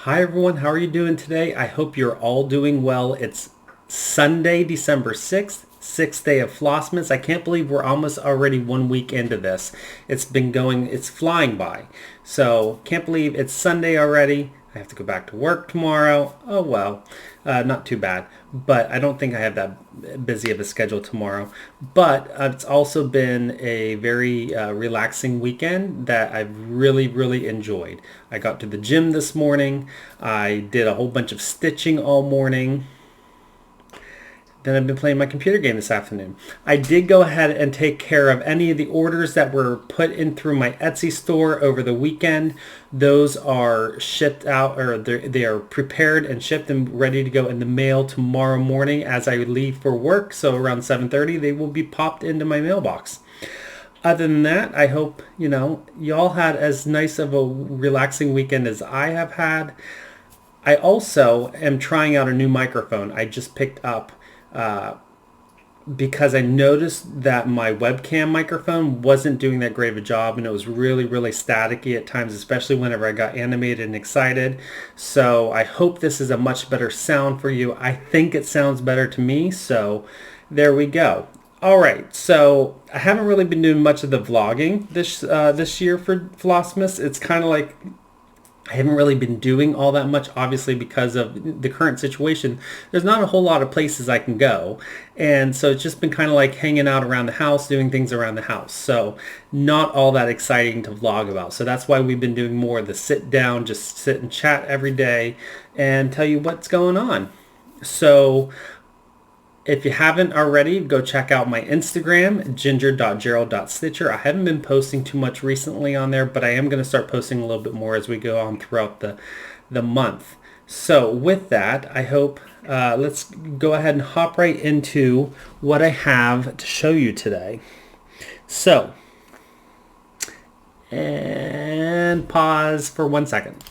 Hi everyone, how are you doing today? I hope you're all doing well. It's Sunday, December 6th, sixth day of Flossmas. I can't believe we're almost already 1 week into this. It's flying by. So can't believe it's Sunday already. I have to go back to work tomorrow. Oh well, not too bad. But I don't think I have that busy of a schedule tomorrow. But it's also been a very relaxing weekend that I've really enjoyed. I got to the gym this morning. I did a whole bunch of stitching all morning. Then I've been playing my computer game this afternoon. I did go ahead and take care of any of the orders that were put in through my Etsy store over the weekend. Those are shipped out, or they are prepared and shipped and ready to go in the mail tomorrow morning as I leave for work. So around 7:30, they will be popped into my mailbox. Other than that, I hope, y'all had as nice of a relaxing weekend as I have had. I also am trying out a new microphone I just picked up because I noticed that my webcam microphone wasn't doing that great of a job, and it was really staticky at times, especially whenever I got animated and excited. So I hope this is a much better sound for you. I think it sounds better to me, so there we go. All right, so I haven't really been doing much of the vlogging this year for Flossmas. It's kind of like I haven't really been doing all that much, obviously, because of the current situation. There's not a whole lot of places I can go. And so it's just been kind of like hanging out around the house, doing things around the house. So not all that exciting to vlog about. So that's why we've been doing more of the sit down, just sit and chat every day and tell you what's going on. So if you haven't already, go check out my Instagram, ginger.gerald.stitcher. I haven't been posting too much recently on there, but I am going to start posting a little bit more as we go on throughout the month. So with that, I hope, let's go ahead and hop right into what I have to show you today. So, and pause for 1 second.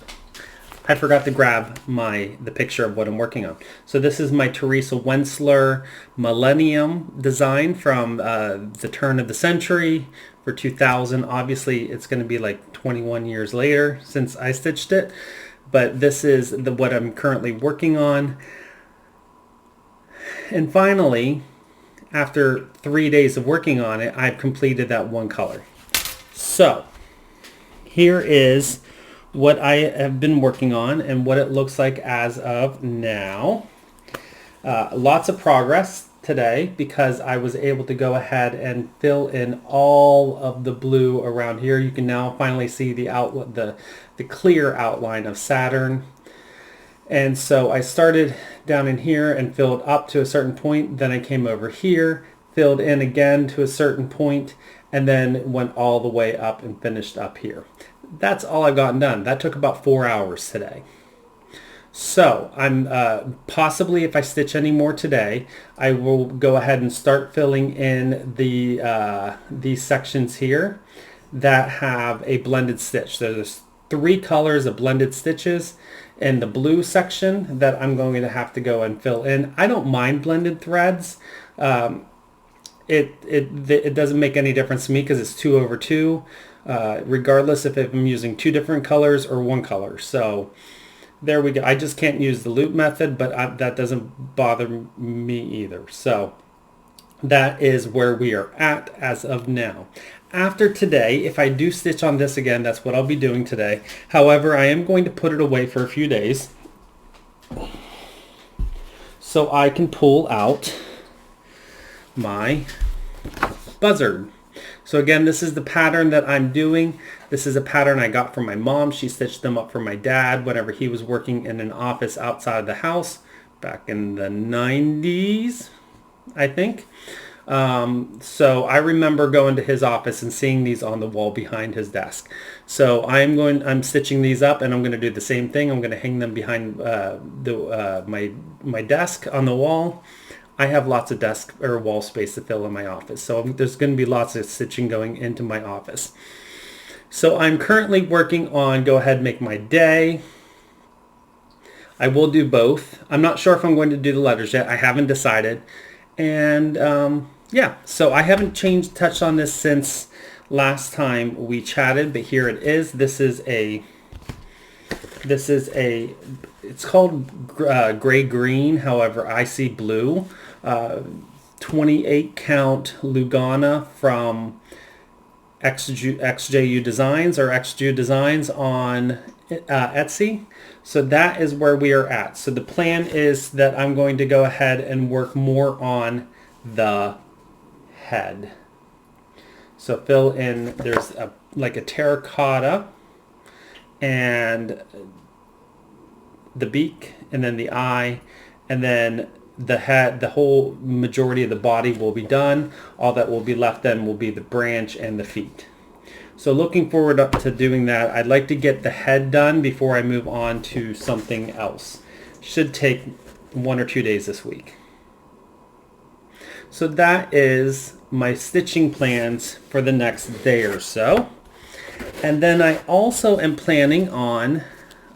I forgot to grab the picture of what I'm working on. So this is my Teresa Wentzler Millennium design from the turn of the century for 2000. Obviously, it's going to be like 21 years later since I stitched it. But this is what I'm currently working on. And finally, after 3 days of working on it, I've completed that one color. So here is what I have been working on and what it looks like as of now. Lots of progress today because I was able to go ahead and fill in all of the blue around here. You can now finally see the clear outline of Saturn. And so I started down in here and filled up to a certain point. Then I came over here, filled in again to a certain point, and then went all the way up and finished up here. That's all I've gotten done. That took about 4 hours today. So I'm possibly, if I stitch any more today, I will go ahead and start filling in these sections here that have a blended stitch. So there's 3 colors of blended stitches in the blue section that I'm going to have to go and fill in. I don't mind blended threads. It doesn't make any difference to me because it's 2 over 2. Regardless if I'm using 2 different colors or 1 color. So there we go. I just can't use the loop method, but that doesn't bother me either. So that is where we are at as of now. After today, if I do stitch on this again, that's what I'll be doing today. However, I am going to put it away for a few days so I can pull out my buzzard. So again, this is the pattern that I'm doing. This is a pattern I got from my mom. She stitched them up for my dad whenever he was working in an office outside of the house back in the 90s, I think. So I remember going to his office and seeing these on the wall behind his desk. So I'm stitching these up, and I'm going to do the same thing. I'm going to hang them behind my desk on the wall. I have lots of desk or wall space to fill in my office, so there's going to be lots of stitching going into my office. So I'm currently working on go ahead and make my day. I will do both. I'm not sure if I'm going to do the letters yet. I haven't decided. And yeah, so I haven't touched on this since last time we chatted, but here it is. This is a This is it's called gray green. However, I see blue. 28 count Lugana from XJU Designs or XJU Designs on Etsy. So that is where we are at. So the plan is that I'm going to go ahead and work more on the head. So fill in, there's like a terracotta and the beak and then the eye and then the head. The whole majority of the body will be done. All that will be left then will be the branch and the feet. So looking forward to doing that. I'd like to get the head done before I move on to something else. Should take 1 or 2 days this week. So that is my stitching plans for the next day or so. And then I also am planning on,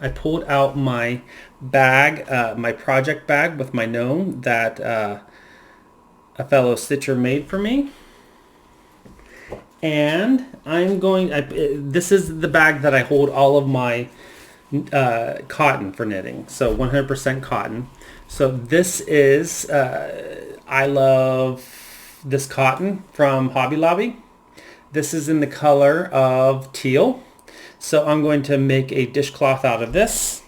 I pulled out my bag, my project bag with my gnome that a fellow stitcher made for me. And this is the bag that I hold all of my cotton for knitting. So 100% cotton. So this is, I love this cotton from Hobby Lobby. This is in the color of teal. So I'm going to make a dishcloth out of this.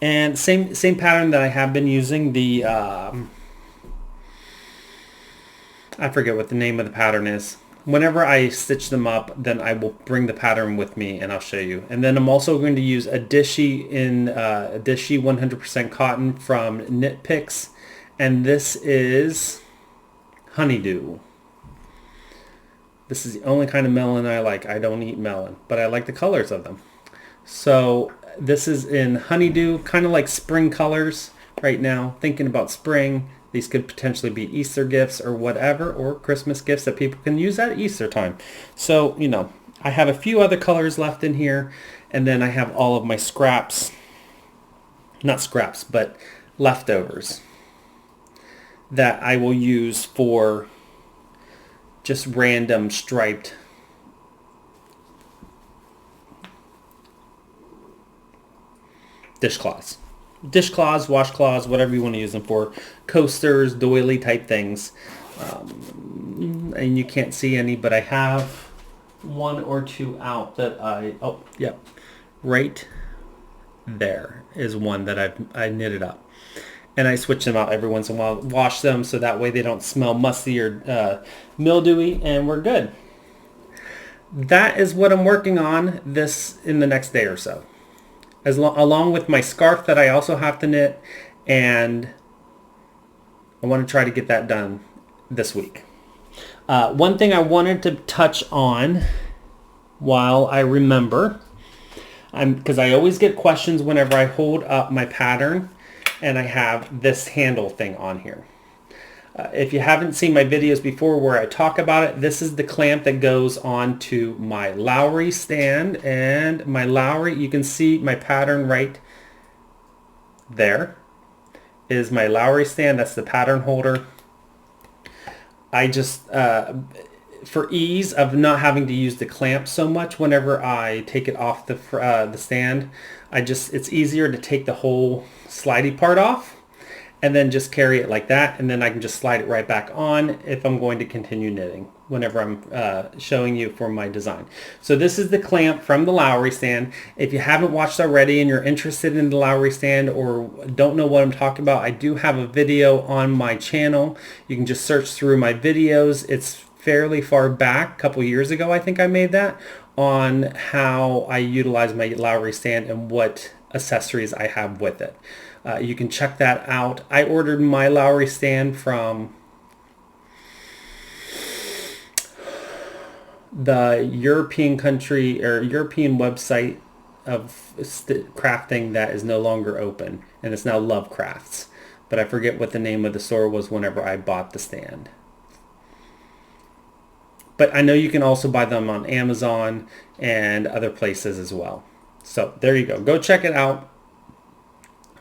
And same pattern that I have been using, the, I forget what the name of the pattern is. Whenever I stitch them up, then I will bring the pattern with me and I'll show you. And then I'm also going to use a Dishy 100% cotton from Knit Picks. And this is Honeydew. This is the only kind of melon I like. I don't eat melon, but I like the colors of them. So this is in Honeydew, kind of like spring colors right now. Thinking about spring. These could potentially be Easter gifts or whatever, or Christmas gifts that people can use at Easter time. So, you know, I have a few other colors left in here, and then I have all of my scraps, not scraps, but leftovers that I will use for just random striped dishcloths. Dishcloths, washcloths, whatever you want to use them for. Coasters, doily type things. And you can't see any, but I have 1 or 2 out that right there is one that I knitted up. And I switch them out every once in a while, wash them so that way they don't smell musty or mildewy, and we're good. That is what I'm working on in the next day or so. Along with my scarf that I also have to knit, and I want to try to get that done this week. One thing I wanted to touch on while I remember, because I always get questions whenever I hold up my pattern and I have this handle thing on here. If you haven't seen my videos before where I talk about it, this is the clamp that goes onto my Lowry stand. And my Lowry, you can see my pattern right there is my Lowry stand. That's the pattern holder. I just, for ease of not having to use the clamp so much whenever I take it off the stand, it's easier to take the whole slidey part off and then just carry it like that, and then I can just slide it right back on if I'm going to continue knitting whenever I'm showing you for my design. So this is the clamp from the Lowry stand. If you haven't watched already and you're interested in the Lowry stand or don't know what I'm talking about, I do have a video on my channel. You can just search through my videos. It's fairly far back, a couple years ago I think I made that, on how I utilize my Lowry stand and what accessories I have with it. You can check that out. I ordered my Lowry stand from the European country or European website of crafting that is no longer open, and it's now Lovecrafts. But I forget what the name of the store was whenever I bought the stand. But I know you can also buy them on Amazon and other places as well. So there you go. Go check it out.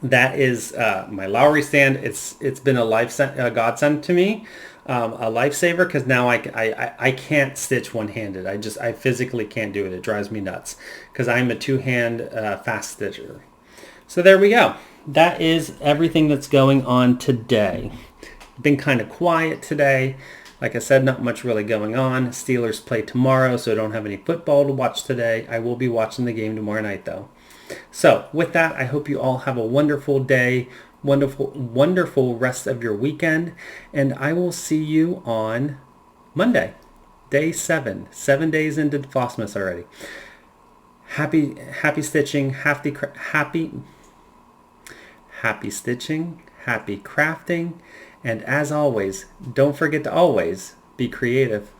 That is my Lowry stand. It's been a godsend to me. a lifesaver, because now I can't stitch one-handed. I physically can't do it. It drives me nuts because I'm a two-hand fast stitcher. So there we go. That is everything that's going on today. Been kind of quiet today. Like I said, not much really going on. Steelers play tomorrow, so I don't have any football to watch today. I will be watching the game tomorrow night, though. So with that, I hope you all have a wonderful day, wonderful rest of your weekend, and I will see you on Monday, day 7. 7 days into Flossmas already. Happy stitching, happy stitching, happy crafting, and as always, don't forget to always be creative.